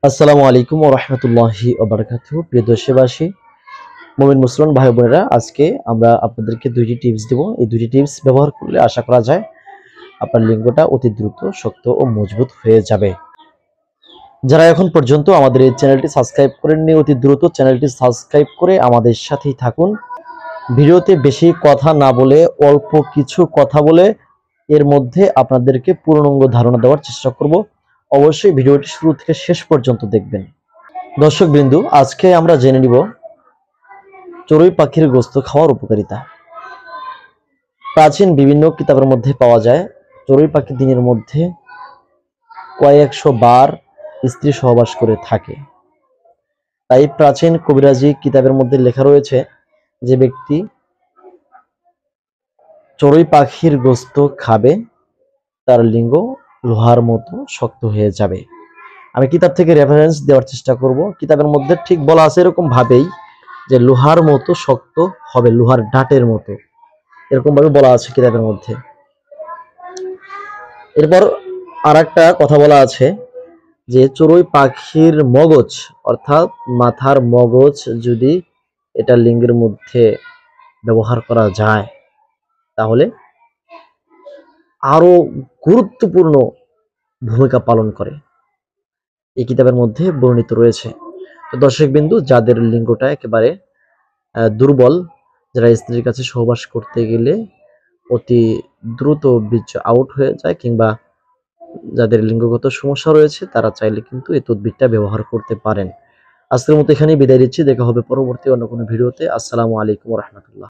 আসসালামু আলাইকুম ওয়া রাহমাতুল্লাহি ওয়া বারাকাতুহু। প্রিয় দেশবাসী, মুমিন মুসলমান ভাই বোনেরা, আজকে আমরা আপনাদেরকে দুইটি টিপস দেব। এই দুইটি টিপস ব্যবহার করলে আশা করা যায় আপনার লিঙ্গটা অতি দ্রুত শক্ত ও মজবুত হয়ে যাবে। যারা এখন পর্যন্ত আমাদের এই চ্যানেলটি সাবস্ক্রাইব করেননি, অতি দ্রুত চ্যানেলটি সাবস্ক্রাইব করে আমাদের সাথেই থাকুন। ভিডিওতে বেশি কথা না বলে অল্প কিছু কথা বলে এর মধ্যে আপনাদেরকে পূর্ণাঙ্গ ধারণা দেওয়ার চেষ্টা করব। অবশ্যই ভিডিওটি শুরু থেকে শেষ পর্যন্ত দেখবেন। দর্শক বিন্দু, আজকে আমরা জেনে নিব চড়ুই পাখির গোশত খাওয়ার উপকারিতা। প্রাচীন বিভিন্ন কিতাবের মধ্যে পাওয়া যায় চড়ুই পাখি দিনের মধ্যে কয়েকশো বার স্ত্রী সহবাস করে থাকে। তাই প্রাচীন কবিরাজি কিতাবের মধ্যে লেখা রয়েছে, যে ব্যক্তি চড়ুই পাখির গোশত খাবে তার লিঙ্গ লোহার মতো শক্ত হয়ে যাবে। আমি কিতাব থেকে রেফারেন্স দেওয়ার চেষ্টা করব। কিতাবের মধ্যে ঠিক বলা আছে এরকম ভাবেই, যে লোহার মতো শক্ত হবে, লোহার ডাটের মতো, এরকম ভাবে বলা আছে কিতাবের মধ্যে। এরপর আর একটা কথা বলা আছে, যে চড়ুই পাখির মগজ অর্থাৎ মাথার মগজ যদি এটা লিঙ্গের মধ্যে ব্যবহার করা যায় তাহলে আরো গুরুত্বপূর্ণ ভূমিকা পালন করে, এই কিতাবের মধ্যে বর্ণিত রয়েছে। তো দর্শক বিন্দু, যাদের লিঙ্গটা একেবারে দুর্বল, যারা স্ত্রীর কাছে সহবাস করতে গেলে অতি দ্রুত বীর্য আউট হয়ে যায়, কিংবা যাদের লিঙ্গগত সমস্যা রয়েছে, তারা চাইলে কিন্তু এই তদবিরটা ব্যবহার করতে পারেন। আজকের মতো এখানেই বিদায় দিচ্ছি। দেখা হবে পরবর্তী অন্য কোনো ভিডিওতে। আসসালামু আলাইকুম ওয়া রাহমাতুল্লাহ।